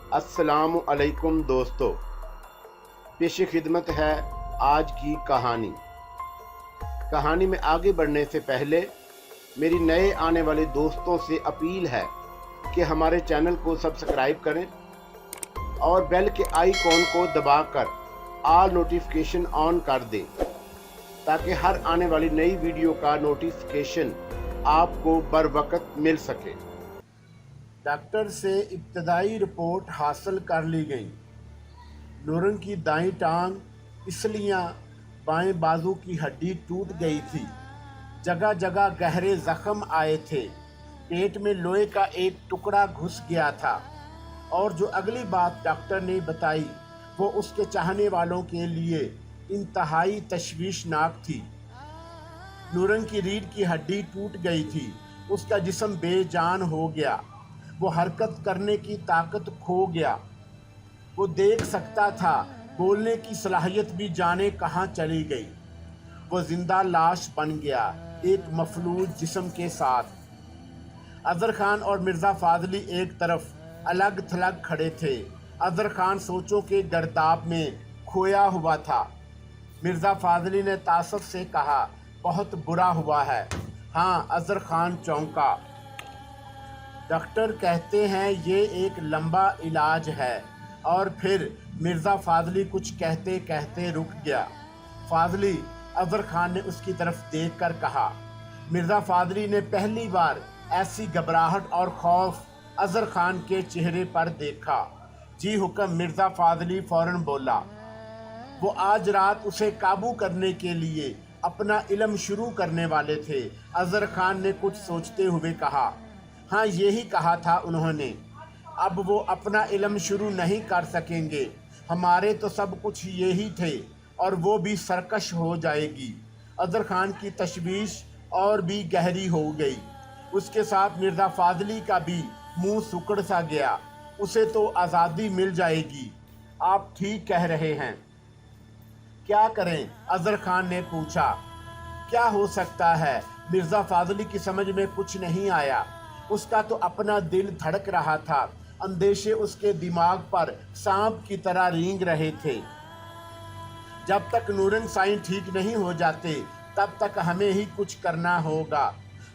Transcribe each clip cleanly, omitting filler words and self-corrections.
अस्सलाम अलैकुम दोस्तों, पेश खिदमत है आज की कहानी। कहानी में आगे बढ़ने से पहले मेरी नए आने वाले दोस्तों से अपील है कि हमारे चैनल को सब्सक्राइब करें और बेल के आइकॉन को दबाकर ऑल नोटिफिकेशन ऑन कर दें ताकि हर आने वाली नई वीडियो का नोटिफिकेशन आपको बर वक्त मिल सके। डॉक्टर से इब्तदाई रिपोर्ट हासिल कर ली गई। नूरन की दाईं टांग, इसलियाँ, बाएं बाजू की हड्डी टूट गई थी। जगह जगह गहरे जख्म आए थे। पेट में लोहे का एक टुकड़ा घुस गया था। और जो अगली बात डॉक्टर ने बताई वो उसके चाहने वालों के लिए इंतहाई तशवीशनाक थी। नूरन की रीढ़ की हड्डी टूट गई थी। उसका जिस्म बेजान हो गया। वो हरकत करने की ताकत खो गया। वो देख सकता था, बोलने की सलाहियत भी जाने कहाँ चली गई। वो जिंदा लाश बन गया, एक मफलूज जिस्म के साथ। अजहर खान और मिर्ज़ा फाजली एक तरफ अलग थलग खड़े थे। अजहर खान सोचों के गर्दाब में खोया हुआ था। मिर्ज़ा फाजली ने तासुफ से कहा, बहुत बुरा हुआ है। हाँ, अजहर खान चौंका। डॉक्टर कहते हैं ये एक लंबा इलाज है। और फिर मिर्ज़ा फाजली कुछ कहते कहते रुक गया। फाजली, अजहर खान ने उसकी तरफ देखकर कहा। मिर्ज़ा फाजली ने पहली बार ऐसी घबराहट और खौफ अजहर खान के चेहरे पर देखा। जी हुक्म, मिर्ज़ा फाजली फ़ौरन बोला। वो आज रात उसे काबू करने के लिए अपना इल्म शुरू करने वाले थे। अजहर खान ने कुछ सोचते हुए कहा, हाँ, यही कहा था उन्होंने। अब वो अपना इल्म शुरू नहीं कर सकेंगे। हमारे तो सब कुछ यही थे और वो भी सरकश हो जाएगी। अजहर खान की तशवीश और भी गहरी हो गई। उसके साथ मिर्ज़ा फाजली का भी मुंह सुकड़ सा गया। उसे तो आज़ादी मिल जाएगी। आप ठीक कह रहे हैं। क्या करें? अजहर खान ने पूछा। क्या हो सकता है? मिर्ज़ा फाजली की समझ में कुछ नहीं आया। उसका तो अपना दिल धड़क रहा था। अंदेशे उसके दिमाग पर सांप की तरह रेंग रहे थे। जब तक नूरन साईं ठीक नहीं हो जाते तब तक हमें ही कुछ करना होगा।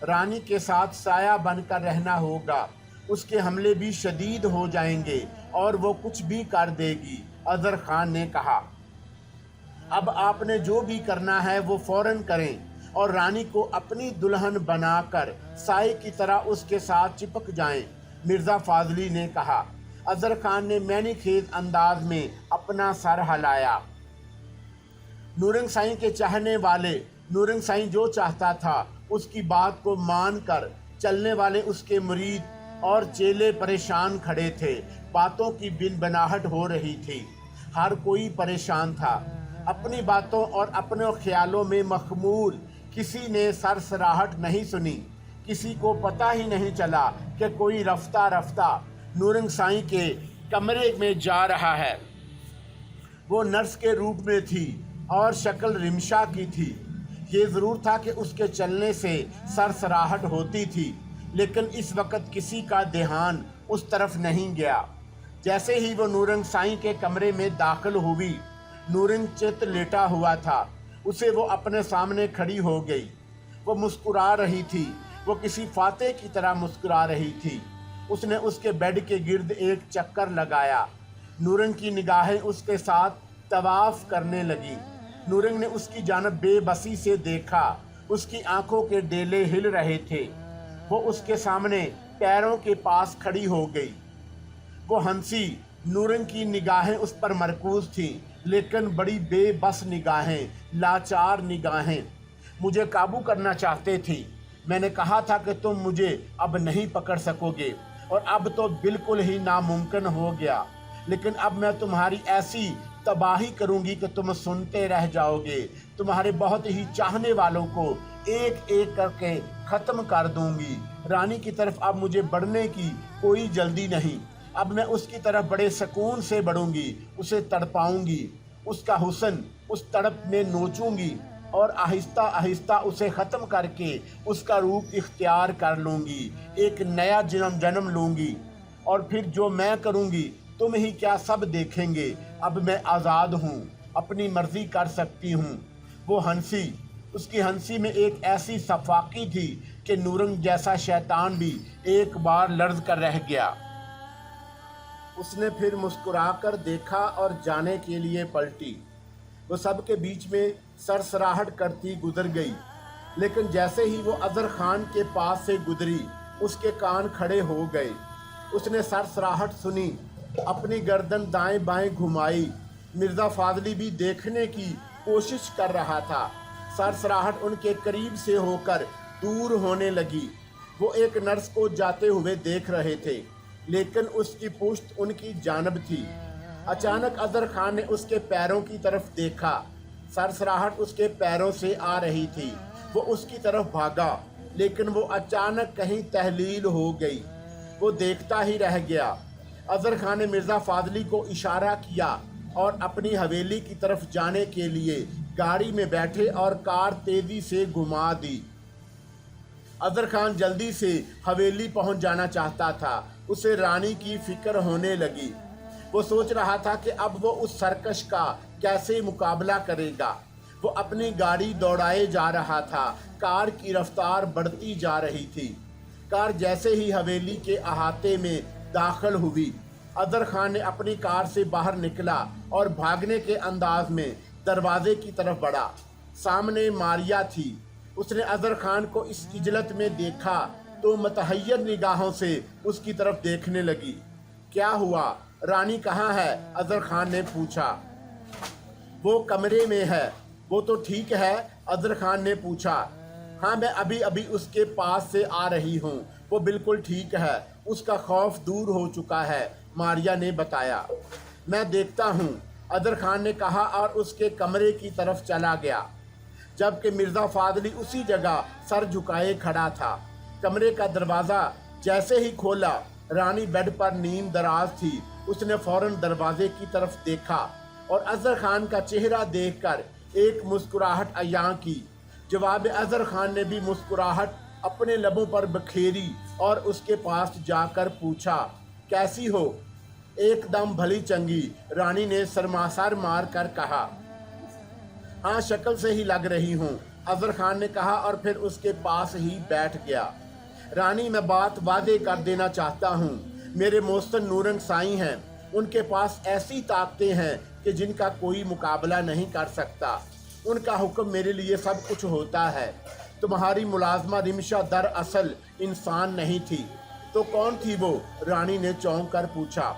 रानी के साथ साया बनकर रहना होगा। उसके हमले भी शदीद हो जाएंगे और वो कुछ भी कर देगी। अजहर खान ने कहा, अब आपने जो भी करना है वो फौरन करें और रानी को अपनी दुल्हन बनाकर साए की तरह उसके साथ चिपक जाएं। मिर्ज़ा फाजली ने कहा। अजहर खान ने मैनीखेज अंदाज में अपना सर हिलाया। नूरन साईं के चाहने वाले, नूरन साईं जो चाहता था उसकी बात को मानकर चलने वाले उसके मुरीद और चेले परेशान खड़े थे। बातों की बिनबनाहट हो रही थी। हर कोई परेशान था, अपनी बातों और अपने ख्यालों में मखमूल। किसी ने सरसराहट नहीं सुनी। किसी को पता ही नहीं चला कि कोई रफ्ता रफ्ता नूरन साईं के कमरे में जा रहा है। वो नर्स के रूप में थी और शक्ल रिमशा की थी। ये ज़रूर था कि उसके चलने से सरसराहट होती थी, लेकिन इस वक्त किसी का ध्यान उस तरफ नहीं गया। जैसे ही वो नूरन साईं के कमरे में दाखिल हुई, नूरन चित लेटा हुआ था। उसे वो अपने सामने खड़ी हो गई। वो मुस्कुरा रही थी। वो किसी फातेह की तरह मुस्कुरा रही थी। उसने उसके बेड के गिर्द एक चक्कर लगाया। नूरन की निगाहें उसके साथ तवाफ करने लगी। नूरन ने उसकी जानब बेबसी से देखा। उसकी आंखों के डेले हिल रहे थे। वो उसके सामने पैरों के पास खड़ी हो गई। वो हंसी। नूरन की निगाहें उस पर मरकूज थीं, लेकिन बड़ी बेबस निगाहें, लाचार निगाहें। मुझे काबू करना चाहते थी। मैंने कहा था कि तुम मुझे अब नहीं पकड़ सकोगे और अब तो बिल्कुल ही नामुमकिन हो गया। लेकिन अब मैं तुम्हारी ऐसी तबाही करूंगी कि तुम सुनते रह जाओगे। तुम्हारे बहुत ही चाहने वालों को एक एक करके ख़त्म कर दूंगी। रानी की तरफ अब मुझे बढ़ने की कोई जल्दी नहीं। अब मैं उसकी तरफ बड़े सुकून से बढ़ूंगी, उसे तड़पाऊंगी, उसका हुस्न उस तड़प में नोचूंगी और आहिस्ता आहिस्ता उसे ख़त्म करके उसका रूप इख्तियार कर लूँगी, एक नया जन्म लूँगी और फिर जो मैं करूँगी तुम ही क्या सब देखेंगे, अब मैं आज़ाद हूँ, अपनी मर्जी कर सकती हूँ। वो हंसी, उसकी हंसी में एक ऐसी सफाकी थी कि नूरंग जैसा शैतान भी एक बार लर्ज कर रह गया। उसने फिर मुस्कुराकर देखा और जाने के लिए पलटी। वो सबके बीच में सरसराहट करती गुजर गई, लेकिन जैसे ही वो अजहर खान के पास से गुजरी, उसके कान खड़े हो गए। उसने सरसराहट सुनी, अपनी गर्दन दाएं बाएं घुमाई। मिर्ज़ा फाजली भी देखने की कोशिश कर रहा था। सरसराहट उनके करीब से होकर दूर होने लगी। वो एक नर्स को जाते हुए देख रहे थे, लेकिन उसकी पुश्त उनकी जानब थी। अचानक अजहर खान ने उसके पैरों की तरफ देखा। सरसराहट उसके पैरों से आ रही थी। वो उसकी तरफ भागा, लेकिन वो अचानक कहीं तहलील हो गई। वो देखता ही रह गया। अजहर खान ने मिर्ज़ा फाजली को इशारा किया और अपनी हवेली की तरफ जाने के लिए गाड़ी में बैठे और कार तेजी से घुमा दी। अजहर खान जल्दी से हवेली पहुंच जाना चाहता था। उसे रानी की फिक्र होने लगी। वो सोच रहा था कि अब वो उस सरकश का कैसे मुकाबला करेगा। वो अपनी गाड़ी दौड़ाए जा रहा था। कार की रफ्तार बढ़ती जा रही थी। कार जैसे ही हवेली के अहाते में दाखिल हुई, अजहर खान ने अपनी कार से बाहर निकला और भागने के अंदाज में दरवाजे की तरफ बढ़ा। सामने मारिया थी। उसने अजहर खान को इस इजलत में देखा तो मतहय्यर निगाहों से उसकी तरफ देखने लगी। क्या हुआ, रानी कहाँ है? अजहर खान ने पूछा। वो कमरे में है। वो तो ठीक है, अजहर खान ने पूछा। हाँ, मैं अभी अभी उसके पास से आ रही हूँ। वो बिल्कुल ठीक है, उसका खौफ दूर हो चुका है, मारिया ने बताया। मैं देखता हूँ, अजहर खान ने कहा और उसके कमरे की तरफ चला गया, जबकि मिर्ज़ा फाजली उसी जगह सर झुकाए खड़ा था। कमरे का दरवाज़ा जैसे ही खोला, रानी बेड पर नींद दराज थी। उसने फौरन दरवाजे की तरफ देखा और अजहर खान का चेहरा देखकर एक मुस्कुराहट अयां की। जवाब अजहर खान ने भी मुस्कुराहट अपने लबों पर बखेरी और उसके पास जाकर पूछा, कैसी हो? एकदम भली चंगी, रानी ने सरमासर मार कर कहा। हाँ, शक्ल से ही लग रही हूँ, अजहर खान ने कहा और फिर उसके पास ही बैठ गया। रानी, मैं बात वादे कर देना चाहता हूँ। मेरे मोहसिन नूरंग साईं हैं। उनके पास ऐसी ताकतें हैं कि जिनका कोई मुकाबला नहीं कर सकता। उनका हुक्म मेरे लिए सब कुछ होता है। तुम्हारी मुलाजमा रिमशा दरअसल इंसान नहीं थी। तो कौन थी वो? रानी ने चौंक कर पूछा।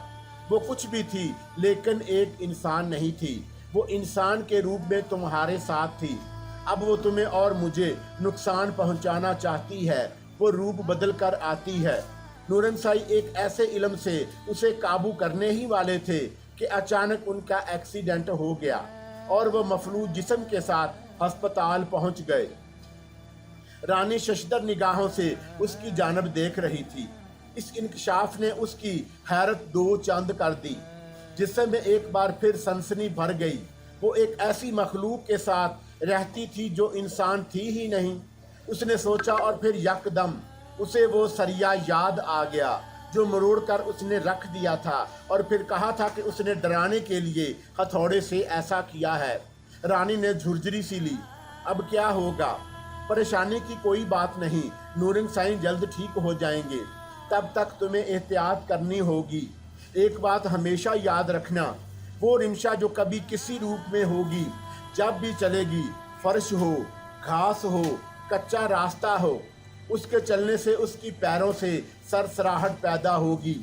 वो कुछ भी थी, लेकिन एक इंसान नहीं थी। वो इंसान के रूप में तुम्हारे साथ थी। अब वो तुम्हें और मुझे नुकसान पहुंचाना चाहती है। वो रूप बदल कर आती है। नूरंग साई एक ऐसे इल्म से उसे काबू करने ही वाले थे कि अचानक उनका एक्सीडेंट हो गया और वो मफलूज जिस्म के साथ अस्पताल पहुंच गए। रानी शशदर निगाहों से उसकी जानब देख रही थी। इस इंकशाफ ने उसकी हैरत दो चंद कर दी, जिसमें एक बार फिर सनसनी भर गई। वो एक ऐसी मखलूक के साथ रहती थी जो इंसान थी ही नहीं। उसने सोचा और फिर यकदम उसे वो सरिया याद आ गया जो मरोड़ कर उसने रख दिया था और फिर कहा था कि उसने डराने के लिए हथौड़े से ऐसा किया है। रानी ने झुरझुरी सी ली। अब क्या होगा? परेशानी की कोई बात नहीं, नूरंग साईं जल्द ठीक हो जाएंगे। तब तक तुम्हें एहतियात करनी होगी। एक बात हमेशा याद रखना, वो रिमशा जो कभी किसी रूप में होगी, जब भी चलेगी, फर्श हो, घास हो, कच्चा रास्ता हो, उसके चलने से उसकी पैरों से सरसराहट पैदा होगी।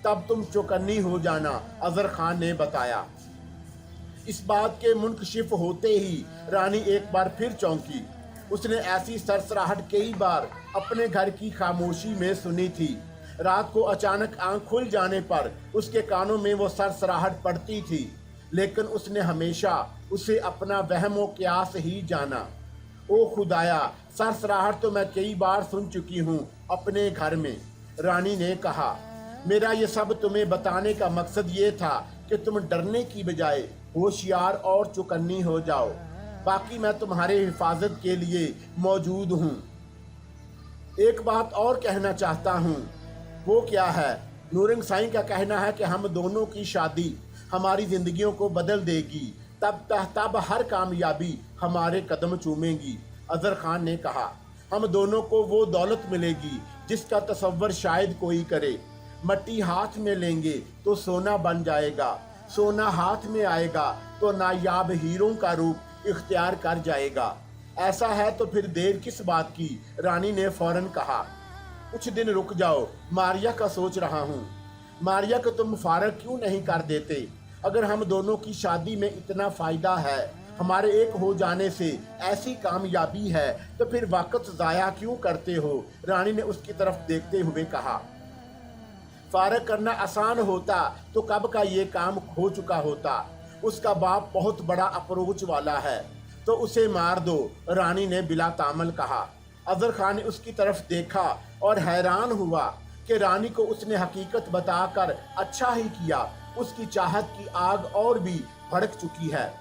तब तुम चौकन्नी हो जाना, अजहर खान ने बताया। इस बात के मुनकशिफ होते ही रानी एक बार फिर चौंकी। उसने ऐसी सरसराहट कई बार अपने घर की खामोशी में सुनी थी। रात को अचानक आंख खुल जाने पर उसके कानों में वो सरसराहट पड़ती थी, लेकिन उसने हमेशा उसे अपना वहमो क्यास ही जाना। ओ खुदाया, सरसराहट तो मैं कई बार सुन चुकी हूँ अपने घर में, रानी ने कहा। मेरा ये सब तुम्हें बताने का मकसद ये था कि तुम डरने की बजाय होशियार और चौकन्नी हो जाओ। बाकी मैं तुम्हारे हिफाजत के लिए मौजूद हूँ। एक बात और कहना चाहता हूँ। वो क्या है? नूरंग साईं का कहना है कि हम दोनों की शादी हमारी जिंदगियों को बदल देगी, तब हर कामयाबी हमारे कदम चूमेगी। अजहर खान ने कहा, हम दोनों को वो दौलत मिलेगी जिसका तसव्वुर शायद कोई करे। मट्टी हाथ में लेंगे तो सोना बन जाएगा, सोना हाथ में आएगा तो नायाब हीरों का रूप इख्तियार कर जाएगा। ऐसा है तो फिर देर किस बात की, रानी ने फौरन कहा। कुछ दिन रुक जाओ, मारिया का सोच रहा हूँ। मारिया को तुम फारग क्यों नहीं कर देते? अगर हम दोनों की शादी में इतना फ़ायदा है, हमारे एक हो जाने से ऐसी कामयाबी है, तो फिर वक्त ज़ाया क्यों करते हो? रानी ने उसकी तरफ देखते हुए कहा। फारग करना आसान होता तो कब का ये काम हो चुका होता। उसका बाप बहुत बड़ा अप्रोच वाला है, तो उसे मार दो, रानी ने बिला तामल कहा। अजहर खान ने उसकी तरफ देखा और हैरान हुआ कि रानी को उसने हकीकत बताकर अच्छा ही किया। उसकी चाहत की आग और भी भड़क चुकी है।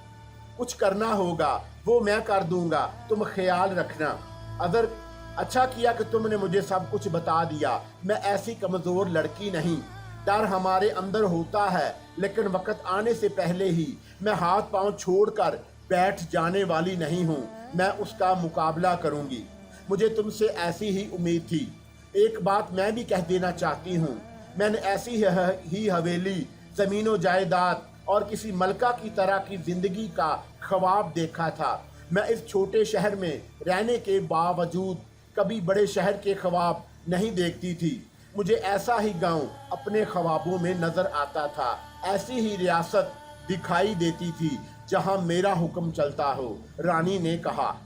कुछ करना होगा, वो मैं कर दूंगा, तुम ख्याल रखना। अजहर, अच्छा किया कि तुमने मुझे सब कुछ बता दिया। मैं ऐसी कमज़ोर लड़की नहीं। डर हमारे अंदर होता है, लेकिन वक्त आने से पहले ही मैं हाथ पांव छोड़कर बैठ जाने वाली नहीं हूँ। मैं उसका मुकाबला करूँगी। मुझे तुमसे ऐसी ही उम्मीद थी। एक बात मैं भी कह देना चाहती हूँ, मैंने ऐसी ही हवेली, ज़मीनों जायदाद और किसी मलका की तरह की ज़िंदगी का ख्वाब देखा था। मैं इस छोटे शहर में रहने के बावजूद कभी बड़े शहर के ख्वाब नहीं देखती थी। मुझे ऐसा ही गांव अपने ख्वाबों में नज़र आता था, ऐसी ही रियासत दिखाई देती थी जहां मेरा हुक्म चलता हो। रानी ने कहा,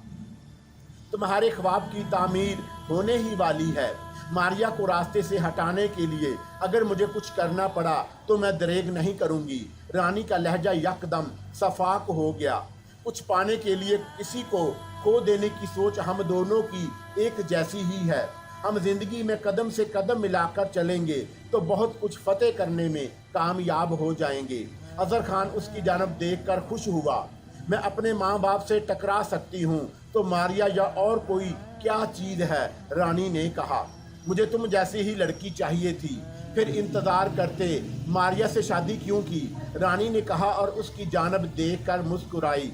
तुम्हारे ख्वाब की तामीर होने ही वाली है। मारिया को रास्ते से हटाने के लिए अगर मुझे कुछ करना पड़ा तो मैं दरेग नहीं करूंगी। रानी का लहजा यकदम सफाक हो गया। कुछ पाने के लिए किसी को खो देने की सोच हम दोनों की एक जैसी ही है। हम जिंदगी में कदम से कदम मिलाकर चलेंगे तो बहुत कुछ फतेह करने में कामयाब हो जाएंगे। अजहर खान उसकी जानब देखकर खुश हुआ। मैं अपने माँ बाप से टकरा सकती हूँ तो मारिया या और कोई क्या चीज़ है? रानी ने कहा, मुझे तुम जैसी ही लड़की चाहिए थी। फिर इंतज़ार करते मारिया से शादी क्यों की? रानी ने कहा और उसकी जानब देखकर मुस्कुराई।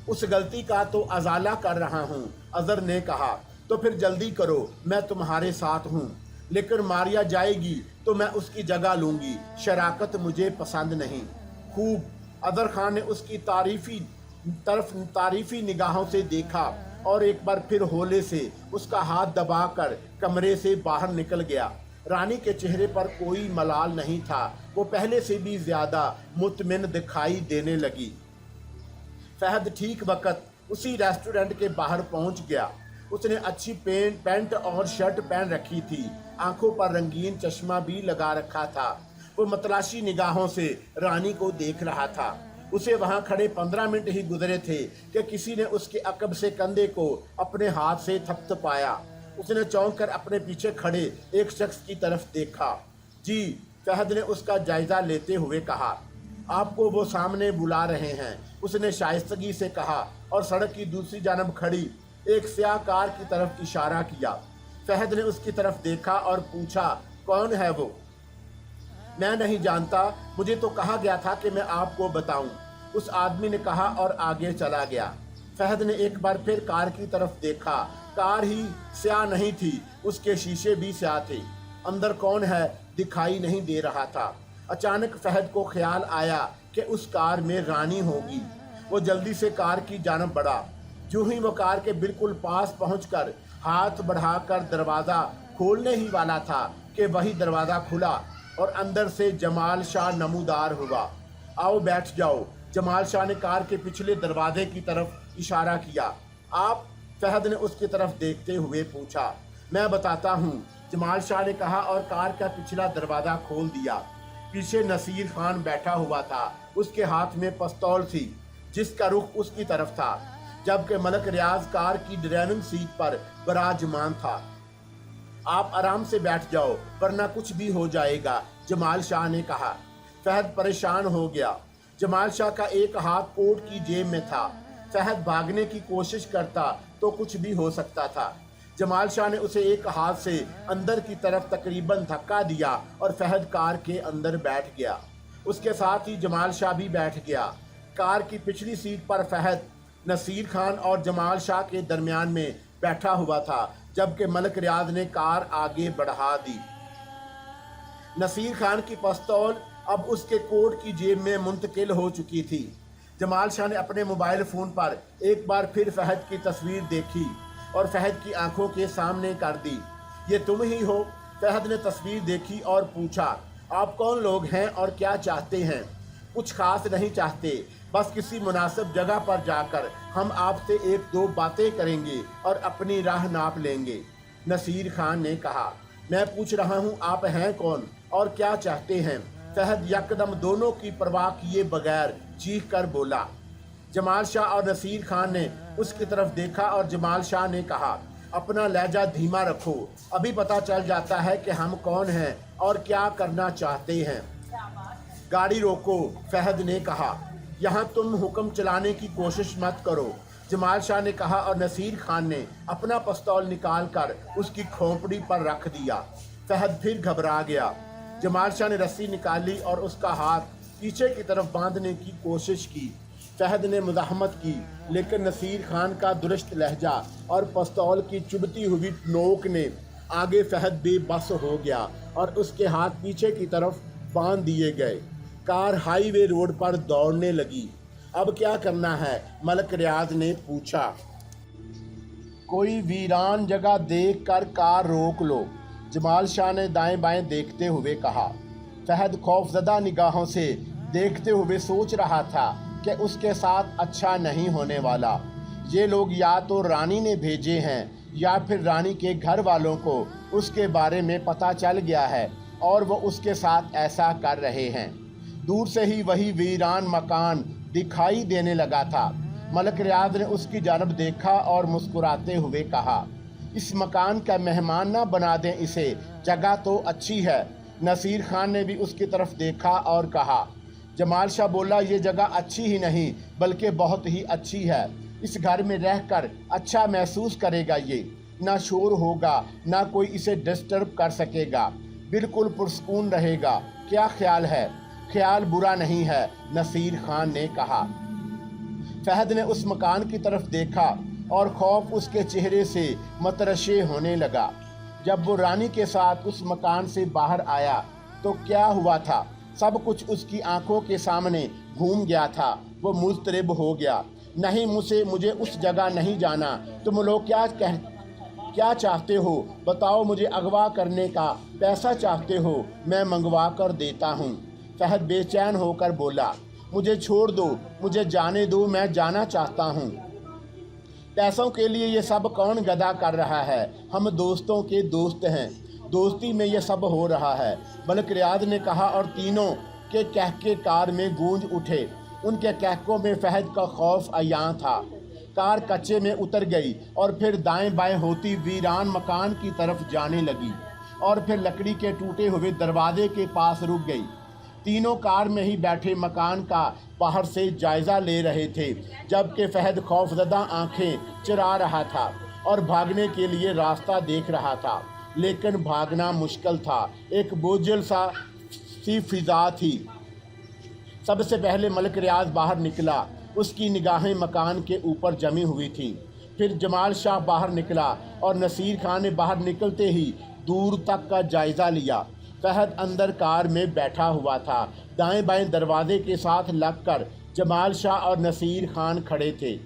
उस गलती का तो अजाला कर रहा हूँ। अजहर ने कहा, तो फिर जल्दी करो, मैं तुम्हारे साथ हूँ। लेकिन मारिया जाएगी तो मैं उसकी जगह लूँगी। शराकत मुझे पसंद नहीं। खूब। अजहर खान ने उसकी तारीफी निगाहों से देखा और एक बार फिर होले से उसका हाथ दबाकर कमरे से बाहर निकल गया। रानी के चेहरे पर कोई मलाल नहीं था। वो पहले से भी ज्यादा मुतमिन दिखाई देने लगी। फहद ठीक वक्त उसी रेस्टोरेंट के बाहर पहुंच गया। उसने अच्छी पैंट और शर्ट पहन रखी थी। आंखों पर रंगीन चश्मा भी लगा रखा था। वो मतलाशी निगाहों से रानी को देख रहा था। उसे वहां खड़े 15 मिनट ही गुजरे थे कि किसी ने उसके अकब से कंधे को अपने हाथ से थपथपाया। उसने चौंक कर अपने पीछे खड़े एक शख्स की तरफ देखा। जी, फहद ने उसका जायजा लेते हुए कहा, आपको वो सामने बुला रहे हैं। उसने शाइस्तगी से कहा और सड़क की दूसरी जानब खड़ी एक स्याह कार की तरफ इशारा किया। फहद ने उसकी तरफ देखा और पूछा, कौन है वो? मैं नहीं जानता, मुझे तो कहा गया था कि मैं आपको बताऊं, उस आदमी ने कहा और आगे चला गया। फहद ने एक बार फिर कार की तरफ देखा। कार ही स्याह नहीं थी, उसके शीशे भी स्याह थे। अंदर कौन है दिखाई नहीं दे रहा था। अचानक फहद को ख्याल आया कि उस कार में रानी होगी। वो जल्दी से कार की जानब बढ़ा। यूं ही वो कार के बिल्कुल पास पहुंचकर हाथ बढ़ाकर दरवाज़ा खोलने ही वाला था कि वही दरवाज़ा खुला और अंदर से जमाल शाह नमूदार हुआ। आओ बैठ जाओ। जमाल शाह ने कार के पिछले दरवाजे की तरफ इशारा किया। आप? फहद ने उसकी तरफ देखते हुए पूछा। मैं बताता हूँ, जमाल शाह ने कहा और कार का पिछला दरवाज़ा खोल दिया। पीछे नसीर खान बैठा हुआ था। उसके हाथ में पिस्तौल थी जिसका रुख उसकी तरफ था, जबकि मलक रियाज कार की ड्राइविंग सीट पर विराजमान था। आप आराम से बैठ जाओ वरना कुछ भी हो जाएगा, जमाल शाह ने कहा। फहद परेशान हो गया। जमाल शाह का एक हाथ कोट की जेब में था। फहद भागने की कोशिश करता तो कुछ भी हो सकता था। جمال شاہ نے اسے ایک ہاتھ سے اندر کی طرف تقریباً دھکا دیا اور فہد کار کے اندر بیٹھ گیا۔ اس کے ساتھ ہی جمال شاہ بھی بیٹھ گیا۔ کار کی پچھلی سیٹ پر فہد نصیر خان اور جمال شاہ کے درمیان میں بیٹھا ہوا تھا، جبکہ ملک ریاض نے کار آگے بڑھا دی۔ نصیر خان کی پستول اب اس کے کوٹ کی جیب میں منتقل ہو چکی تھی۔ جمال شاہ نے اپنے موبائل فون پر ایک بار پھر فہد کی تصویر دیکھی اور فہد کی آنکھوں کے سامنے کر دی۔ یہ تم ہی ہو؟ فہد نے تصویر دیکھی اور پوچھا، آپ کون لوگ ہیں اور کیا چاہتے ہیں؟ کچھ خاص نہیں چاہتے، بس کسی مناسب جگہ پر جا کر ہم آپ سے ایک دو باتیں کریں گے اور اپنی راہ ناپ لیں گے۔ نصیر خان نے کہا، میں پوچھ رہا ہوں آپ ہیں کون اور کیا چاہتے ہیں؟ فہد یکدم دونوں کی پرواہ کیے بغیر چیخ کر بولا۔ جمال شاہ اور نصیر خان نے اس کی طرف دیکھا اور جمال شاہ نے کہا، اپنا لہجہ دھیما رکھو، ابھی پتہ چل جاتا ہے کہ ہم کون ہیں اور کیا کرنا چاہتے ہیں۔ گاڑی روکو، فہد نے کہا، یہاں تم حکم چلانے کی کوشش مت کرو، جمال شاہ نے کہا اور نصیر خان نے اپنا پستول نکال کر اس کی کھوپڑی پر رکھ دیا۔ فہد پھر گھبرا گیا۔ جمال شاہ نے رسی نکالی اور اس کا ہاتھ پیچھے کی طرف باندھنے کی کوشش کی۔ فہد نے مزاحمت کی، لیکن نصیر خان کا درست لہجہ اور پستول کی چبھتی ہوئی نوک نے آگے فہد بے بس ہو گیا اور اس کے ہاتھ پیچھے کی طرف باندھ دیے گئے۔ کار ہائی وے روڈ پر دوڑنے لگی۔ اب کیا کرنا ہے؟ ملک ریاض نے پوچھا۔ کوئی ویران جگہ دیکھ کر کار روک لو، جمال شاہ نے دائیں بائیں دیکھتے ہوئے کہا۔ فہد خوفزدہ نگاہوں سے دیکھتے ہوئے سوچ رہا تھا کہ اس کے ساتھ اچھا نہیں ہونے والا۔ یہ لوگ یا تو رانی نے بھیجے ہیں یا پھر رانی کے گھر والوں کو اس کے بارے میں پتہ چل گیا ہے اور وہ اس کے ساتھ ایسا کر رہے ہیں۔ دور سے ہی وہی ویران مکان دکھائی دینے لگا تھا۔ ملک ریاض نے اس کی جانب دیکھا اور مسکراتے ہوئے کہا، اس مکان کا مہمان نہ بنا دیں اسے، جگہ تو اچھی ہے۔ نصیر خان نے بھی اس کی طرف دیکھا اور کہا۔ جمال شاہ بولا، یہ جگہ اچھی ہی نہیں بلکہ بہت ہی اچھی ہے، اس گھر میں رہ کر اچھا محسوس کرے گا، یہ نہ شور ہوگا نہ کوئی اسے ڈسٹرب کر سکے گا، بالکل پرسکون رہے گا۔ کیا خیال ہے؟ خیال برا نہیں ہے، نصیر خان نے کہا۔ فہد نے اس مکان کی طرف دیکھا اور خوف اس کے چہرے سے مترشح ہونے لگا۔ جب وہ رانی کے ساتھ اس مکان سے باہر آیا تو کیا ہوا تھا؟ سب کچھ اس کی آنکھوں کے سامنے گھوم گیا تھا۔ وہ مضطرب ہو گیا۔ نہیں، مجھے اس جگہ نہیں جانا۔ تم لوگ کیا چاہتے ہو؟ بتاؤ، مجھے اغوا کرنے کا پیسہ چاہتے ہو؟ میں منگوا کر دیتا ہوں۔ فہد بے چین ہو کر بولا، مجھے چھوڑ دو، مجھے جانے دو، میں جانا چاہتا ہوں۔ پیسوں کے لیے یہ سب کون گدا کر رہا ہے؟ ہم دوستوں کے دوست ہیں، دوستی میں یہ سب ہو رہا ہے، ملک ریاض نے کہا اور تینوں کے کہکے کار میں گونج اٹھے۔ ان کے کہکوں میں فہد کا خوف عیاں تھا۔ کار کچے میں اتر گئی اور پھر دائیں بائیں ہوتی ویران مکان کی طرف جانے لگی اور پھر لکڑی کے ٹوٹے ہوئے دروازے کے پاس رک گئی۔ تینوں کار میں ہی بیٹھے مکان کا باہر سے جائزہ لے رہے تھے، جبکہ فہد خوفزدہ آنکھیں چرا رہا تھا اور بھاگنے کے لیے راستہ دیکھ رہا تھا، لیکن بھاگنا مشکل تھا۔ ایک بوجھل سی فضا تھی۔ سب سے پہلے ملک ریاض باہر نکلا، اس کی نگاہیں مکان کے اوپر جمی ہوئی تھیں۔ پھر جمال شاہ باہر نکلا اور نصیر خان نے باہر نکلتے ہی دور تک کا جائزہ لیا۔ فہد اندر کار میں بیٹھا ہوا تھا۔ دائیں بائیں دروازے کے ساتھ لگ کر جمال شاہ اور نصیر خان کھڑے تھے۔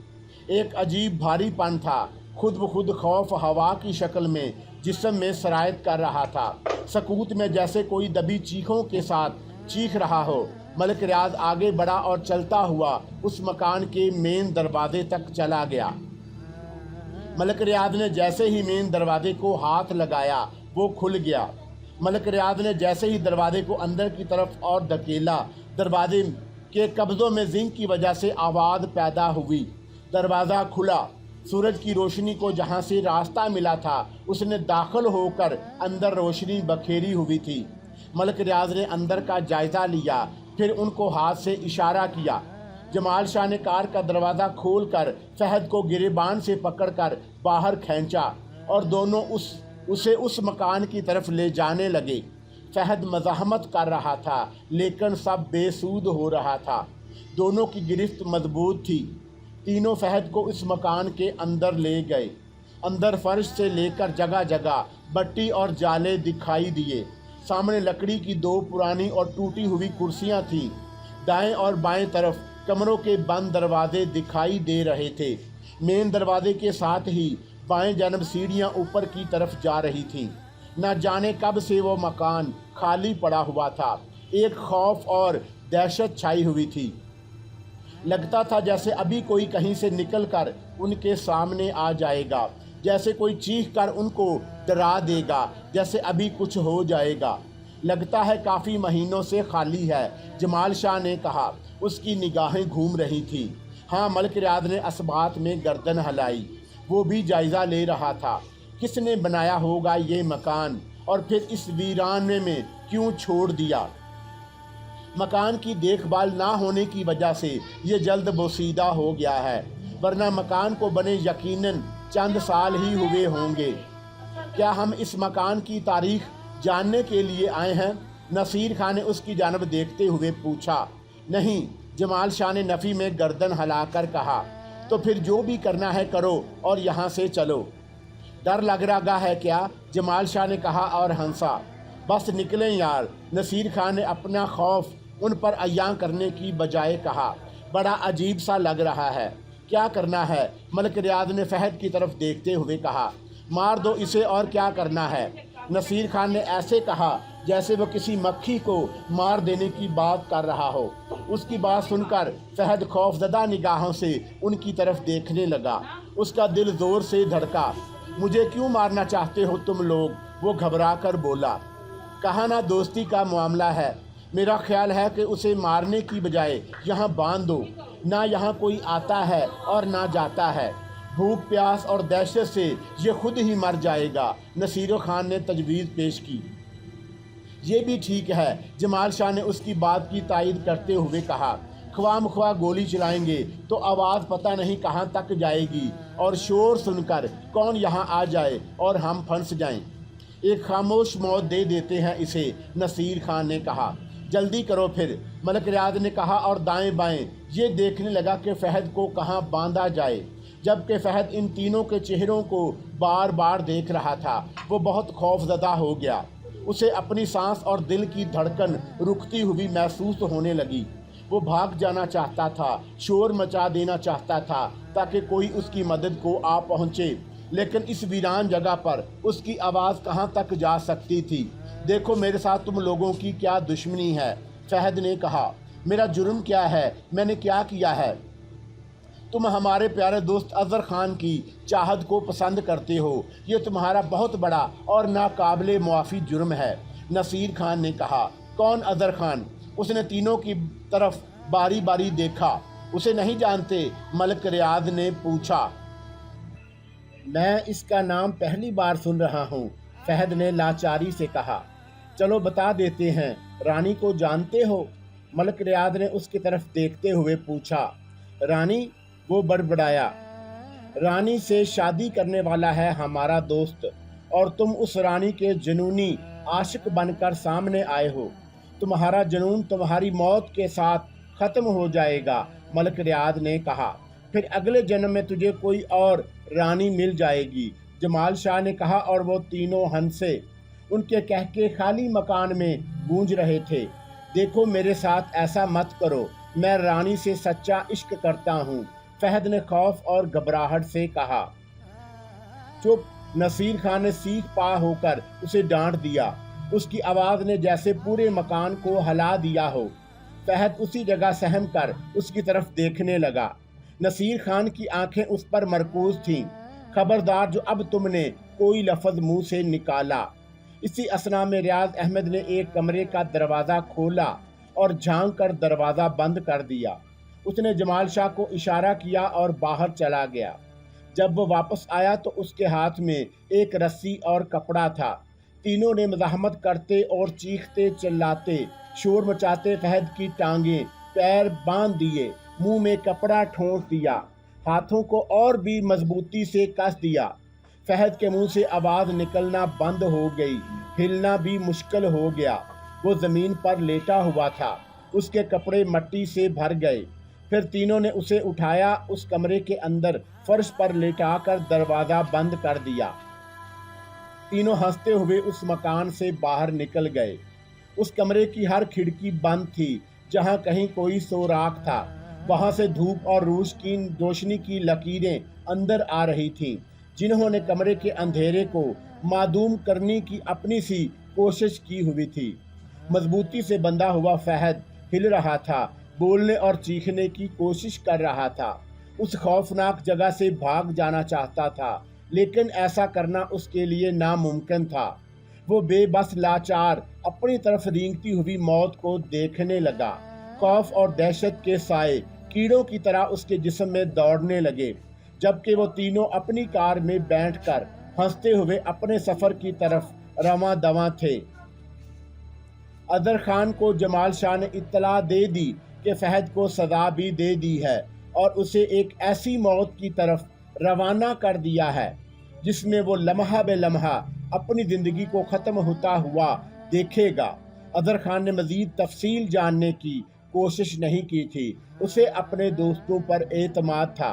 ایک عجیب بھاری پن تھا، خود بخود خوف ہوا کی شکل میں جسم میں سرایت کر رہا تھا، سکوت میں جیسے کوئی دبی چیخوں کے ساتھ چیخ رہا ہو۔ ملک ریاض آگے بڑھا اور چلتا ہوا اس مکان کے مین دروازے تک چلا گیا۔ ملک ریاض نے جیسے ہی مین دروازے کو ہاتھ لگایا وہ کھل گیا۔ ملک ریاض نے جیسے ہی دروازے کو اندر کی طرف اور دھکیلا، دروازے کے قبضوں میں زنگ کی وجہ سے آواز پیدا ہوئی۔ دروازہ کھلا۔ سورج کی روشنی کو جہاں سے راستہ ملا تھا اس نے داخل ہو کر اندر روشنی بکھیری ہوئی تھی۔ ملک ریاض نے اندر کا جائزہ لیا، پھر ان کو ہاتھ سے اشارہ کیا۔ جمال شاہ نے کار کا دروازہ کھول کر فہد کو گریبان سے پکڑ کر باہر کھینچا۔ اور دونوں اسے اس مکان کی طرف لے جانے لگے۔ فہد مزاحمت کر رہا تھا لیکن سب بے سود ہو رہا تھا۔ دونوں کی گرفت مضبوط تھی۔ تینوں فہد کو اس مکان کے اندر لے گئے۔ اندر فرش سے لے کر جگہ جگہ بٹی اور جالے دکھائی دیے۔ سامنے لکڑی کی 2 پرانی اور ٹوٹی ہوئی کرسیاں تھیں۔ دائیں اور بائیں طرف کمروں کے بند دروازے دکھائی دے رہے تھے۔ مین دروازے کے ساتھ ہی بائیں جانب سیڑھیاں اوپر کی طرف جا رہی تھیں۔ نہ جانے کب سے وہ مکان خالی پڑا ہوا تھا۔ ایک خوف اور دہشت چھائی ہوئی تھی۔ لگتا تھا جیسے ابھی کوئی کہیں سے نکل کر ان کے سامنے آ جائے گا، جیسے کوئی چیخ کر ان کو ڈرا دے گا، جیسے ابھی کچھ ہو جائے گا۔ لگتا ہے کافی مہینوں سے خالی ہے، جمال شاہ نے کہا۔ اس کی نگاہیں گھوم رہی تھیں۔ ہاں، ملک ریاض نے اثبات میں گردن ہلائی۔ وہ بھی جائزہ لے رہا تھا۔ کس نے بنایا ہوگا یہ مکان، اور پھر اس ویرانے میں کیوں چھوڑ دیا؟ مکان کی دیکھ بھال نہ ہونے کی وجہ سے یہ جلد بوسیدہ ہو گیا ہے، ورنہ مکان کو بنے یقیناً چند سال ہی ہوئے ہوں گے۔ کیا ہم اس مکان کی تاریخ جاننے کے لیے آئے ہیں؟ نصیر خان نے اس کی جانب دیکھتے ہوئے پوچھا۔ نہیں، جمال شاہ نے نفی میں گردن ہلا کر کہا۔ تو پھر جو بھی کرنا ہے کرو اور یہاں سے چلو۔ ڈر لگ رہا ہے کیا؟ جمال شاہ نے کہا اور ہنسا۔ بس نکلیں یار، نصیر خان نے اپنا خوف ان پر عیاں کرنے کی بجائے کہا۔ بڑا عجیب سا لگ رہا ہے۔ کیا کرنا ہے؟ ملک ریاض نے فہد کی طرف دیکھتے ہوئے کہا۔ مار دو اسے، اور کیا کرنا ہے؟ نصیر خان نے ایسے کہا جیسے وہ کسی مکھی کو مار دینے کی بات کر رہا ہو۔ اس کی بات سن کر فہد خوفزدہ نگاہوں سے ان کی طرف دیکھنے لگا۔ اس کا دل زور سے دھڑکا۔ مجھے کیوں مارنا چاہتے ہو تم لوگ؟ وہ گھبرا کر بولا۔ کہا نا دوستی کا معاملہ ہے۔ میرا خیال ہے کہ اسے مارنے کی بجائے یہاں باندھ دو۔ نہ یہاں کوئی آتا ہے اور نہ جاتا ہے۔ بھوک پیاس اور دہشت سے یہ خود ہی مر جائے گا۔ نصیر خان نے تجویز پیش کی۔ یہ بھی ٹھیک ہے، جمال شاہ نے اس کی بات کی تائید کرتے ہوئے کہا۔ خواہ مخواہ گولی چلائیں گے تو آواز پتہ نہیں کہاں تک جائے گی، اور شور سن کر کون یہاں آ جائے اور ہم پھنس جائیں۔ ایک خاموش موت دے دیتے ہیں اسے، نصیر خان نے کہا۔ جلدی کرو پھر، ملک ریاض نے کہا اور دائیں بائیں یہ دیکھنے لگا کہ فہد کو کہاں باندھا جائے۔ جبکہ فہد ان تینوں کے چہروں کو بار بار دیکھ رہا تھا، وہ بہت خوف زدہ ہو گیا۔ اسے اپنی سانس اور دل کی دھڑکن رکتی ہوئی محسوس ہونے لگی۔ وہ بھاگ جانا چاہتا تھا، شور مچا دینا چاہتا تھا تاکہ کوئی اس کی مدد کو آ پہنچے، لیکن اس ویران جگہ پر اس کی آواز کہاں تک جا سکتی تھی؟ دیکھو میرے ساتھ تم لوگوں کی کیا دشمنی ہے، فہد نے کہا۔ میرا جرم کیا ہے؟ میں نے کیا کیا ہے؟ تم ہمارے پیارے دوست اظہر خان کی چاہت کو پسند کرتے ہو، یہ تمہارا بہت بڑا اور ناقابل معافی جرم ہے، نصیر خان نے کہا۔ کون اظہر خان؟ اس نے تینوں کی طرف باری باری دیکھا۔ اسے نہیں جانتے؟ ملک ریاض نے پوچھا۔ میں اس کا نام پہلی بار سن رہا ہوں، فہد نے لاچاری سے کہا۔ چلو بتا دیتے ہیں، رانی کو جانتے ہو؟ ملک ریاض نے اس کی طرف دیکھتے ہوئے پوچھا۔ رانی؟ وہ بڑبڑایا۔ رانی سے شادی کرنے والا ہے ہمارا دوست، اور تم اس رانی کے جنونی عاشق بن کر سامنے آئے ہو۔ تمہارا جنون تمہاری موت کے ساتھ ختم ہو جائے گا، ملک ریاض نے کہا۔ پھر اگلے جنم میں تجھے کوئی اور رانی مل جائے گی، جمال شاہ نے کہا، اور وہ تینوں ہنسے۔ ان کے کہکے خالی مکان میں گونج رہے تھے۔ دیکھو میرے ساتھ ایسا مت کرو، میں رانی سے سچا عشق کرتا ہوں، فہد نے خوف اور گھبراہٹ سے کہا۔ چپ، نصیر خان نے سیخ پا ہو کر اسے ڈانٹ دیا۔ اس کی آواز نے جیسے پورے مکان کو ہلا دیا ہو۔ فہد اسی جگہ سہم کر اس کی طرف دیکھنے لگا۔ نصیر خان کی آنکھیں اس پر مرکوز تھیں۔ خبردار جو اب تم نے کوئی لفظ منہ سے نکالا۔ اسی اثنا میں ریاض احمد نے ایک کمرے کا دروازہ کھولا اور جھانک کر دروازہ بند کر دیا۔ اس نے جمال شاہ کو اشارہ کیا اور باہر چلا گیا۔ جب وہ واپس آیا تو اس کے ہاتھ میں ایک رسی اور کپڑا تھا۔ تینوں نے مزاحمت کرتے اور چیختے چلاتے شور مچاتے فہد کی ٹانگیں پیر باندھ دیے، منہ میں کپڑا ٹھونس دیا، ہاتھوں کو اور بھی مضبوطی سے کس دیا۔ फहद के मुंह से आवाज निकलना बंद हो गई, हिलना भी मुश्किल हो गया। वो जमीन पर लेटा हुआ था, उसके कपड़े मिट्टी से भर गए। फिर तीनों ने उसे उठाया, उस कमरे के अंदर फर्श पर लेटाकर दरवाजा बंद कर दिया। तीनों हंसते हुए उस मकान से बाहर निकल गए। उस कमरे की हर खिड़की बंद थी, जहां कहीं कोई सुराख था। वहां से धूप और रोशनी की लकीरें अंदर आ रही थीं, जिन्होंने कमरे के अंधेरे को मादूम करने की अपनी सी कोशिश की हुई थी। मजबूती से बंधा हुआ फहद हिल रहा था, बोलने और चीखने की कोशिश कर रहा था। उस खौफनाक जगह से भाग जाना चाहता था, लेकिन ऐसा करना उसके लिए नामुमकिन था। वो बेबस लाचार अपनी तरफ रेंगती हुई मौत को देखने लगा। खौफ और दहशत के साए कीड़ों की तरह उसके जिस्म में दौड़ने लगे, जबकि वो तीनों अपनी कार में बैठकर हंसते हुए अपने सफर की तरफ रवां दवां थे। अदर खान को जमाल शाह ने इत्तला दे दी कि फहद को सजा भी दे दी है और उसे एक ऐसी मौत की तरफ रवाना कर दिया है जिसमें वो लम्हा बे लम्हा अपनी ज़िंदगी को ख़त्म होता हुआ देखेगा। अदर खान ने मज़ीद तफसील जानने की कोशिश नहीं की थी। उसे अपने दोस्तों पर एतमाद था।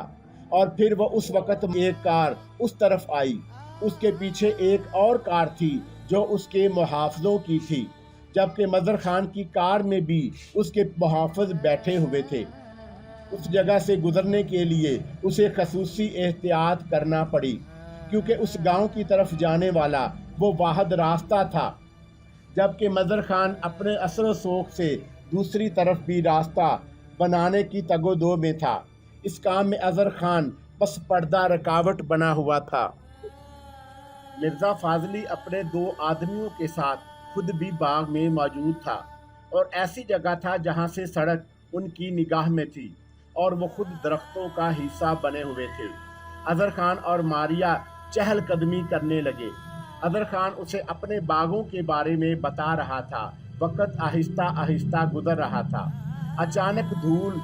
और फिर वो उस वक़्त एक कार उस तरफ आई। उसके पीछे एक और कार थी जो उसके मुहाफ़िज़ों की थी, जबकि मज़र खान की कार में भी उसके मुहाफ़िज़ बैठे हुए थे। उस जगह से गुजरने के लिए उसे खसूसी एहतियात करना पड़ी, क्योंकि उस गांव की तरफ जाने वाला वो वाहिद रास्ता था, जबकि मज़र खान अपने असर शौक से दूसरी तरफ भी रास्ता बनाने की तगोदो में था। इस काम में अज़र खान बस पर्दा रुकावट बना हुआ था। मिर्ज़ा फाजली अपने 2 आदमियों के साथ खुद भी बाग में मौजूद था, और ऐसी जगह था जहां से सड़क उनकी निगाह में थी और वो खुद दरख्तों का हिस्सा बने हुए थे। अज़र खान और मारिया चहलकदमी करने लगे। अज़र खान उसे अपने बागों के बारे में बता रहा था। वक़्त आहिस्ता आहिस्ता गुजर रहा था। अचानक दूर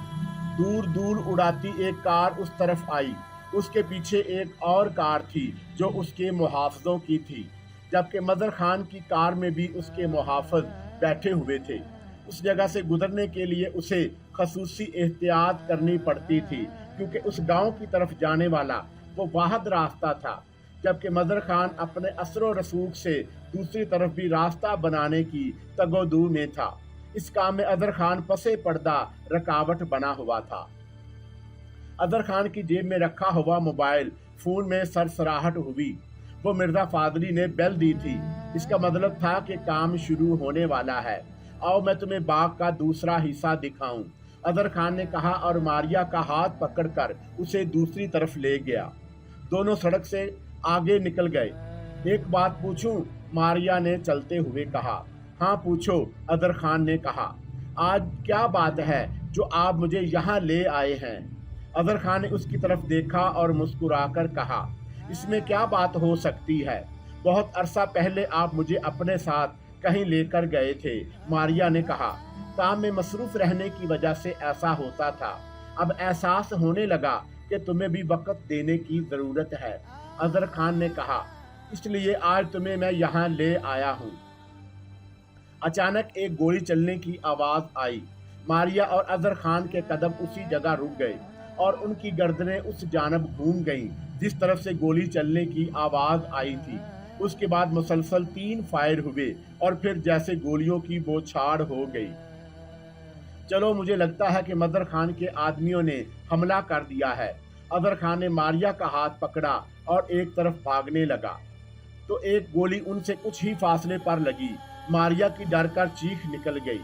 दूर उड़ाती एक कार उस तरफ आई। उसके पीछे एक और कार थी जो उसके मुहाफ़िज़ों की थी, जबकि मज़र खान की कार में भी उसके मुहाफ़िज़ बैठे हुए थे। उस जगह से गुजरने के लिए उसे खसूसी एहतियात करनी पड़ती थी, क्योंकि उस गांव की तरफ जाने वाला वो वाहिद रास्ता था, जबकि मज़र खान अपने असर रसूख से दूसरी तरफ भी रास्ता बनाने की तगोदू में था। इस काम में अज़र खान पसे पर्दा रुकावट बना हुआ था। अज़र खान की जेब में रखा हुआ मोबाइल फ़ोन में सरसराहट हुई। वो मिर्ज़ा फादली ने बेल दी थी। इसका मतलब था कि काम शुरू होने वाला है। आओ मैं तुम्हें बाग का दूसरा हिस्सा दिखाऊं, अज़र खान ने कहा और मारिया का हाथ पकड़कर उसे दूसरी तरफ ले गया। दोनों सड़क से आगे निकल गए। एक बात पूछूं, मारिया ने चलते हुए कहा। हाँ पूछो, अज़र खान ने कहा। आज क्या बात है जो आप मुझे यहाँ ले आए हैं? अज़र खान ने उसकी तरफ देखा और मुस्कुराकर कहा, इसमें क्या बात हो सकती है? बहुत अरसा पहले आप मुझे अपने साथ कहीं लेकर गए थे, मारिया ने कहा। काम में मसरूफ रहने की वजह से ऐसा होता था। अब एहसास होने लगा कि तुम्हें भी वक्त देने की ज़रूरत है, अज़र खान ने कहा, इसलिए आज तुम्हें मैं यहाँ ले आया हूँ। अचानक एक गोली चलने की आवाज़ आई। मारिया और अज़र खान के कदम उसी जगह रुक गए और उनकी गर्दनें उस जानब घूम गईं जिस तरफ से गोली चलने की आवाज़ आई थी। उसके बाद मुसलसल 3 फायर हुए और फिर जैसे गोलियों की बौछार हो गई। चलो, मुझे लगता है कि मज़र खान के आदमियों ने हमला कर दिया है। अज़र खान ने मारिया का हाथ पकड़ा और एक तरफ भागने लगा, तो एक गोली उनसे कुछ ही फासले पर लगी। मारिया की डर कर चीख निकल गई।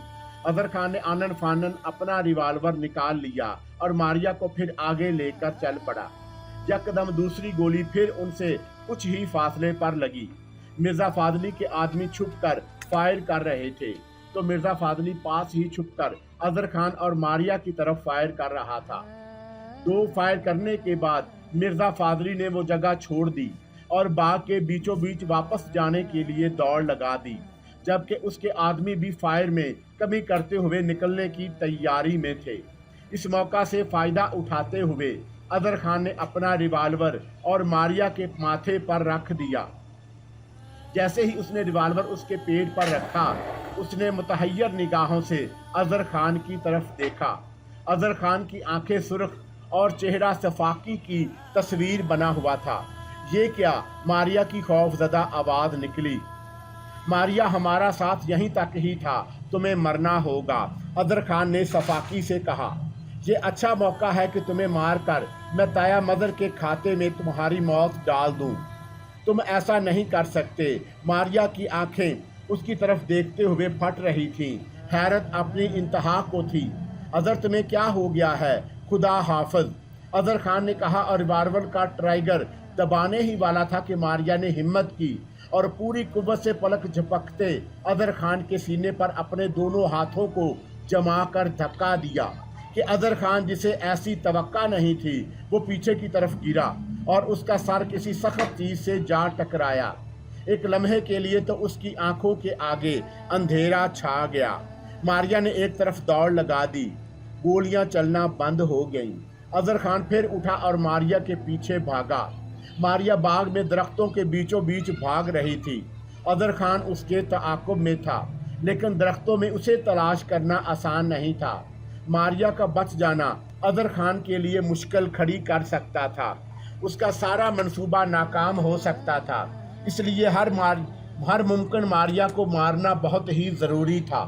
अज़र खान ने आनन फानन अपना रिवाल्वर निकाल लिया और मारिया को फिर आगे लेकर चल पड़ा। यकदम दूसरी गोली फिर उनसे कुछ ही फासले पर लगी। मिर्ज़ा फादली के आदमी छुपकर फायर कर रहे थे, तो मिर्ज़ा फादली पास ही छुपकर अज़र खान और मारिया की तरफ फायर कर रहा था। 2 फायर करने के बाद मिर्ज़ा फादली ने वो जगह छोड़ दी और बाग के बीचों बीच वापस जाने के लिए दौड़ लगा दी, जबकि उसके आदमी भी फायर में कमी करते हुए निकलने की तैयारी में थे। इस मौका से फ़ायदा उठाते हुए अजहर खान ने अपना रिवाल्वर और मारिया के माथे पर रख दिया। जैसे ही उसने रिवाल्वर उसके पेट पर रखा, उसने मुतहय्यर निगाहों से अजहर खान की तरफ देखा। अजहर खान की आंखें सुर्ख और चेहरा सफाकी की तस्वीर बना हुआ था। ये क्या? मारिया की खौफजदा आवाज़ निकली। मारिया, हमारा साथ यहीं तक ही था, तुम्हें मरना होगा, अजहर खान ने सफाकी से कहा। ये अच्छा मौका है कि तुम्हें मार कर मैं ताया मदर के खाते में तुम्हारी मौत डाल दूं। तुम ऐसा नहीं कर सकते। मारिया की आंखें उसकी तरफ देखते हुए फट रही थीं। हैरत अपनी इंतहा को थी। अजहर, तुम्हें क्या हो गया है? खुदा हाफिज, अजहर खान ने कहा और रिवाल्वर का ट्राइगर दबाने ही वाला था कि मारिया ने हिम्मत की और पूरी कुव्वत से पलक झपकते अजहर खान के सीने पर अपने दोनों हाथों को जमा कर धक्का दिया कि अजहर खान, जिसे ऐसी तवक्का नहीं थी, वो पीछे की तरफ गिरा और उसका सर किसी सख्त चीज से जा टकराया। एक लम्हे के लिए तो उसकी आंखों के आगे अंधेरा छा गया। मारिया ने एक तरफ दौड़ लगा दी। गोलियां चलना बंद हो गईं। अजहर खान फिर उठा और मारिया के पीछे भागा। मारिया बाग में दरख्तों के बीचों बीच भाग रही थी। अजहर खान उसके ताक़ुब में था, लेकिन दरख्तों में उसे तलाश करना आसान नहीं था। मारिया का बच जाना अजहर खान के लिए मुश्किल खड़ी कर सकता था। उसका सारा मंसूबा नाकाम हो सकता था। इसलिए हर मुमकिन मारिया को मारना बहुत ही ज़रूरी था।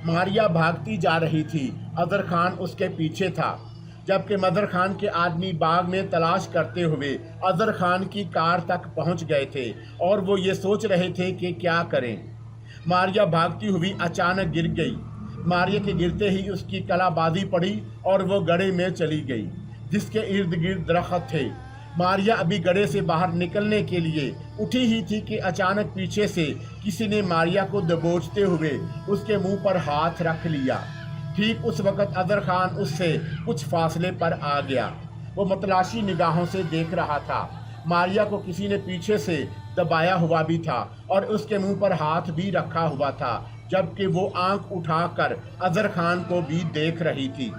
मारिया भागती जा रही थी। अजहर खान उसके पीछे था, जबकि मदर खान के आदमी बाग में तलाश करते हुए अजहर खान की कार तक पहुंच गए थे और वो ये सोच रहे थे कि क्या करें। मारिया भागती हुई अचानक गिर गई। मारिया के गिरते ही उसकी कलाबाजी पड़ी और वो गड्ढे में चली गई, जिसके इर्द गिर्द दरख्त थे। मारिया अभी गड्ढे से बाहर निकलने के लिए उठी ही थी कि अचानक पीछे से किसी ने मारिया को दबोचते हुए उसके मुंह पर हाथ रख लिया। ठीक उस वक्त अजहर खान उससे कुछ फासले पर आ गया। वो मतलाशी निगाहों से देख रहा था। मारिया को किसी ने पीछे से दबाया हुआ भी था और उसके मुंह पर हाथ भी रखा हुआ था, जबकि वो आंख उठाकर अजहर खान को भी देख रही थी।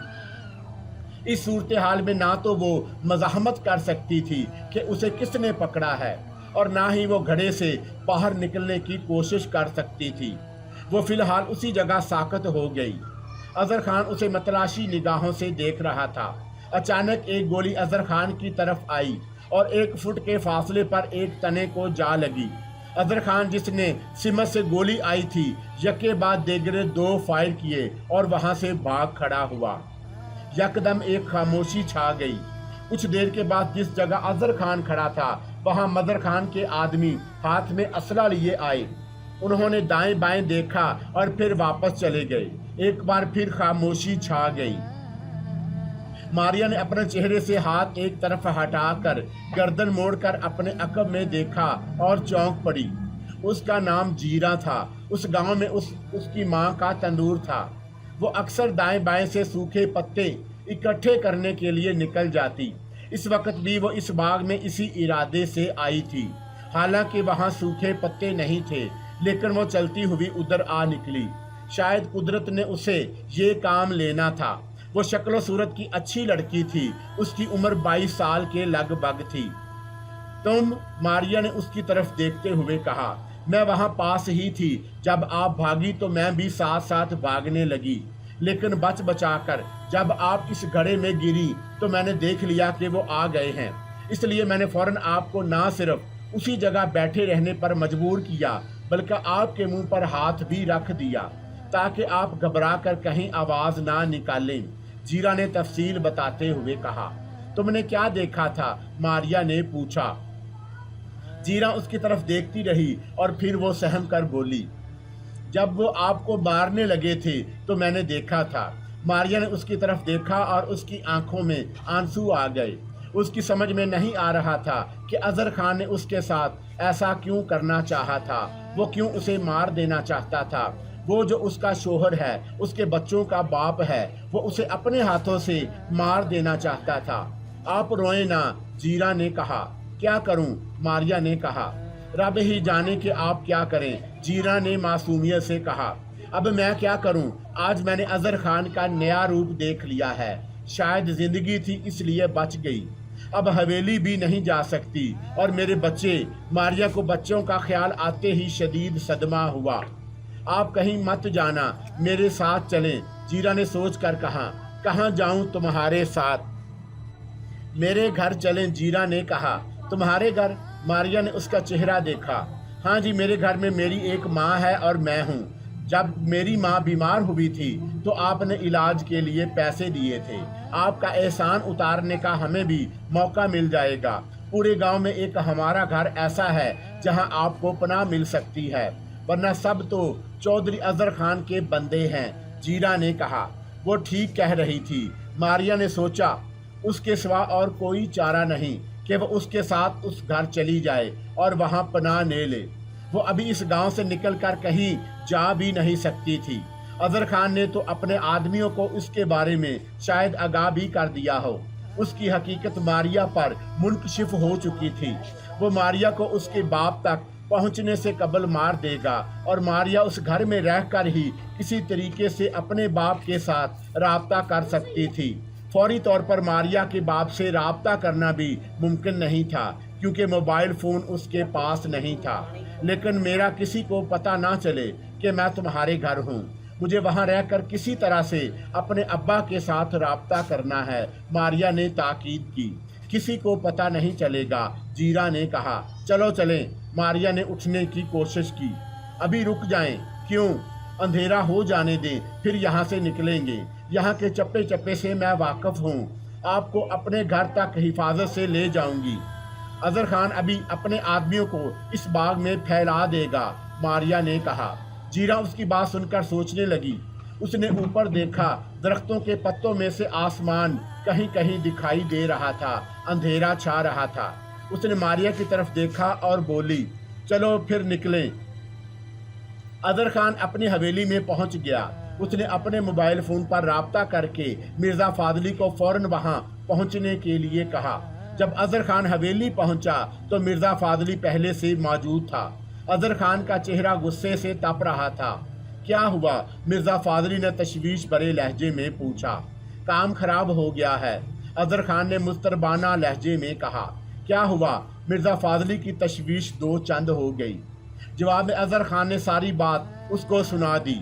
इस सूरत हाल में ना तो वो मज़ाहमत कर सकती थी कि उसे किसने पकड़ा है और ना ही वो घड़े से बाहर निकलने की कोशिश कर सकती थी। वो फिलहाल उसी जगह साकत हो गई। अजहर खान उसे मतलाशी निगाहों से देख रहा था। अचानक एक गोली अजहर खान की तरफ आई और 1 फुट के फासले पर एक तने को जा लगी। अजहर खान, जिसने सिमत से गोली आई थी, यके बाद देगरे 2 फायर किए और वहां से भाग खड़ा हुआ। यकदम एक खामोशी छा गई। कुछ देर के बाद जिस जगह अजहर खान खड़ा था, वहां मदर खान के आदमी हाथ में असला लिए आए। उन्होंने दाएं बाएं देखा और फिर वापस चले गए। एक बार फिर खामोशी छा गई। मारिया ने अपने चेहरे से हाथ एक तरफ हटाकर गर्दन मोड़कर अपने अकब में देखा और चौंक पड़ी। उसका नाम जीरा था। उस गांव में उसकी माँ का तंदूर था। वो अक्सर दाएं बाएं से सूखे पत्ते इकट्ठे करने के लिए निकल जाती। इस वक्त भी वो इस बाग में इसी इरादे से आई थी। हालांकि वहाँ सूखे पत्ते नहीं थे, लेकिन वो चलती हुई उधर आ निकली। शायद कुदरत ने उसे ये काम लेना था। वो शक्ल सूरत की अच्छी लड़की थी। उसकी उम्र 22 साल के लगभग थी। तुम? मारिया ने उसकी तरफ देखते हुए कहा। मैं वहाँ पास ही थी। जब आप भागी तो मैं भी साथ साथ भागने लगी, लेकिन बच बचाकर। जब आप इस घड़े में गिरी तो मैंने देख लिया कि वो आ गए हैं। इसलिए मैंने फौरन आपको ना सिर्फ उसी जगह बैठे रहने पर मजबूर किया, बल्कि आपके मुंह पर हाथ भी रख दिया ताकि आप घबरा कर कहीं आवाज़ ना निकालें। जीरा ने तफसील बताते हुए कहा। तुमने क्या देखा था? मारिया ने पूछा। जीरा उसकी तरफ देखती रही और फिर वो सहम कर बोली, जब वो आपको मारने लगे थे तो मैंने देखा था। मारिया ने उसकी तरफ देखा और उसकी आंखों में आंसू आ गए। उसकी समझ में नहीं आ रहा था कि अजहर खान ने उसके साथ ऐसा क्यों करना चाहा था। वो क्यों उसे मार देना चाहता था। वो जो उसका शोहर है, उसके बच्चों का बाप है, वो उसे अपने हाथों से मार देना चाहता था। आप रोए ना, जीरा ने कहा। क्या करूं? मारिया ने कहा। रब ही जाने कि आप क्या करें, जीरा ने मासूमियत से कहा। अब मैं क्या करूं? आज मैंने अजहर खान का नया रूप देख लिया है। शायद जिंदगी थी इसलिए बच गई। अब हवेली भी नहीं जा सकती और मेरे बच्चे। मारिया को बच्चों का ख्याल आते ही शदीद सदमा हुआ। आप कहीं मत जाना, मेरे साथ चलें, जीरा ने सोच कर कहा। कहाँ जाऊं तुम्हारे साथ? मेरे घर चलें, जीरा ने कहा। तुम्हारे घर? मारिया ने उसका चेहरा देखा। हाँ जी, मेरे घर में मेरी एक माँ है और मैं हूँ। जब मेरी माँ बीमार हुई थी तो आपने इलाज के लिए पैसे दिए थे। आपका एहसान उतारने का हमें भी मौका मिल जाएगा। पूरे गांव में एक हमारा घर ऐसा है जहां आपको पनाह मिल सकती है, वरना सब तो चौधरी अजहर खान के बंदे हैं, जीरा ने कहा। वो ठीक कह रही थी। मारिया ने सोचा उसके सिवा और कोई चारा नहीं कि वो उसके साथ उस घर चली जाए और वहां पनाह ले ले। वो अभी इस गांव से निकलकर कहीं जा भी नहीं सकती थी। अजहर खान ने तो अपने आदमियों को इसके बारे में शायद आगाह भी कर दिया हो। उसकी हकीकत मारिया पर मुनकशिफ हो चुकी थी। वो मारिया को उसके बाप तक पहुंचने से कबल मार देगा और मारिया उस घर में रहकर ही किसी तरीके से अपने बाप के साथ राब्ता कर सकती थी। फौरी तौर पर मारिया के बाप से राब्ता करना भी मुमकिन नहीं था क्योंकि मोबाइल फ़ोन उसके पास नहीं था। लेकिन मेरा किसी को पता ना चले कि मैं तुम्हारे घर हूँ। मुझे वहाँ रहकर किसी तरह से अपने अब्बा के साथ राब्ता करना है, मारिया ने ताकीद की। किसी को पता नहीं चलेगा, जीरा ने कहा। चलो चलें, मारिया ने उठने की कोशिश की। अभी रुक जाएं। क्यों? अंधेरा हो जाने दें, फिर यहाँ से निकलेंगे। यहाँ के चप्पे चप्पे से मैं वाकिफ हूँ। आपको अपने घर तक हिफाजत से ले जाऊंगी। अजहर खान अभी अपने आदमियों को इस बाग में फैला देगा, मारिया ने कहा। जीरा उसकी बात सुनकर सोचने लगी। उसने ऊपर देखा, दरख्तों के पत्तों में से आसमान कहीं कहीं दिखाई दे रहा था, अंधेरा छा रहा था। उसने मारिया की तरफ देखा और बोली, चलो फिर निकलें। अजहर खान अपनी हवेली में पहुंच गया। उसने अपने मोबाइल फ़ोन पर राब्ता करके मिर्ज़ा फादली को फ़ौरन वहां पहुंचने के लिए कहा। जब अजहर खान हवेली पहुंचा तो मिर्ज़ा फादली पहले से मौजूद था। अजहर खान का चेहरा गुस्से से तप रहा था। क्या हुआ? मिर्ज़ा फादली ने तशवीश भरे लहजे में पूछा। काम खराब हो गया है, अजहर खान ने मुस्तरबाना लहजे में कहा। क्या हुआ? मिर्ज़ा फादली की तशवीश दो चंद हो गई। जवाब में अजहर खान ने सारी बात उसको सुना दी।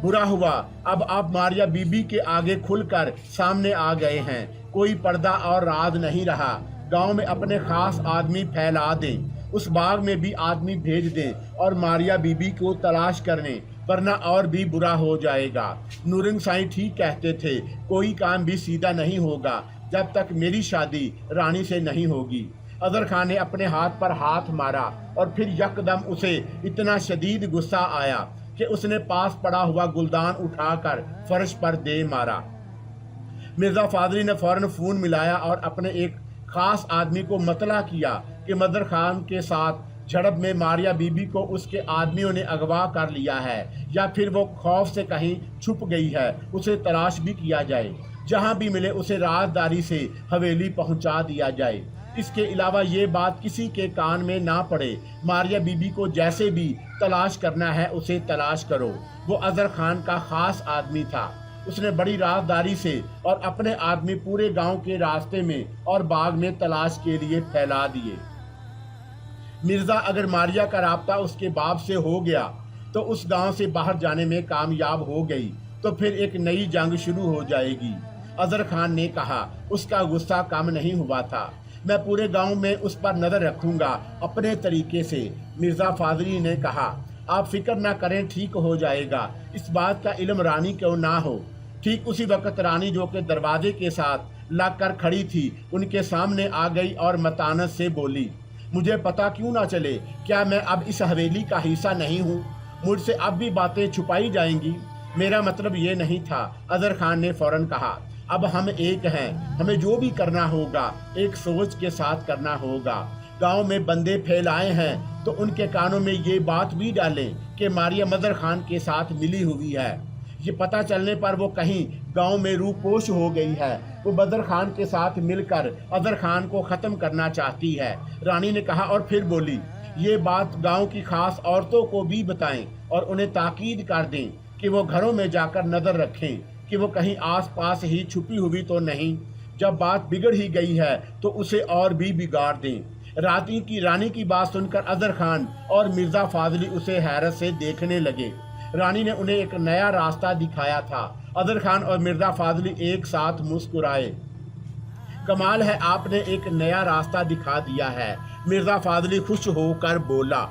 बुरा हुआ, अब आप मारिया बीबी के आगे खुलकर सामने आ गए हैं। कोई पर्दा और राज नहीं रहा। गांव में अपने खास आदमी फैला दें, उस बाग में भी आदमी भेज दें और मारिया बीबी को तलाश करने, वरना और भी बुरा हो जाएगा। नूरिंग साईं ठीक कहते थे, कोई काम भी सीधा नहीं होगा जब तक मेरी शादी रानी से नहीं होगी। अजहर खान ने अपने हाथ पर हाथ मारा और फिर यकदम उसे इतना शदीद गुस्सा आया कि उसने पास पड़ा हुआ गुलदान उठाकर फर्श पर दे मारा। मिर्ज़ा फादली ने फौरन फ़ोन मिलाया और अपने एक ख़ास आदमी को मतला किया कि मदर खान के साथ झड़प में मारिया बीबी को उसके आदमियों ने अगवा कर लिया है या फिर वो खौफ से कहीं छुप गई है। उसे तलाश भी किया जाए, जहां भी मिले उसे राजदारी से हवेली पहुंचा दिया जाए। इसके अलावा ये बात किसी के कान में ना पड़े, मारिया बीबी को जैसे भी तलाश करना है उसे तलाश करो। वो अजहर खान का ख़ास आदमी था। उसने बड़ी राजदारी से और अपने आदमी पूरे गांव के रास्ते में और बाग में तलाश के लिए फैला दिए। मिर्ज़ा अगर मारिया का राब्ता उसके बाप से हो गया तो उस गांव से बाहर जाने में कामयाब हो गई तो फिर एक नई जंग शुरू हो जाएगी। अजहर खान ने कहा। उसका गुस्सा कम नहीं हुआ था। मैं पूरे गांव में उस पर नज़र रखूंगा अपने तरीके से, मिर्ज़ा फादली ने कहा। आप फिक्र ना करें, ठीक हो जाएगा। इस बात का इल्म रानी को ना हो। ठीक उसी वक्त रानी, जो कि दरवाजे के साथ लग कर खड़ी थी, उनके सामने आ गई और मतानत से बोली, मुझे पता क्यों ना चले, क्या मैं अब इस हवेली का हिस्सा नहीं हूँ? मुझसे अब भी बातें छुपाई जाएंगी? मेरा मतलब ये नहीं था, अजहर खान ने फौरन कहा। अब हम एक हैं, हमें जो भी करना होगा एक सोच के साथ करना होगा। गांव में बंदे फैलाए हैं तो उनके कानों में ये बात भी डालें कि मारिया मदर खान के साथ मिली हुई है। ये पता चलने पर वो कहीं गांव में रूपोश हो गई है। वो बदर खान के साथ मिलकर अजहर खान को ख़त्म करना चाहती है, रानी ने कहा। और फिर बोली, ये बात गांव की खास औरतों को भी बताएं और उन्हें ताकीद कर दें कि वो घरों में जाकर नज़र रखें کہ وہ کہیں آس پاس ہی چھپی ہوئی تو نہیں، جب بات بگڑ ہی گئی ہے تو اسے اور بھی بگاڑ دیں۔ رانی کی بات سن کر اظہر خان اور مرزا فاضلی اسے حیرت سے دیکھنے لگے۔ رانی نے انہیں ایک نیا راستہ دکھایا تھا۔ اظہر خان اور مرزا فاضلی ایک ساتھ مسکرائے۔ کمال ہے، آپ نے ایک نیا راستہ دکھا دیا ہے، مرزا فاضلی خوش ہو کر بولا۔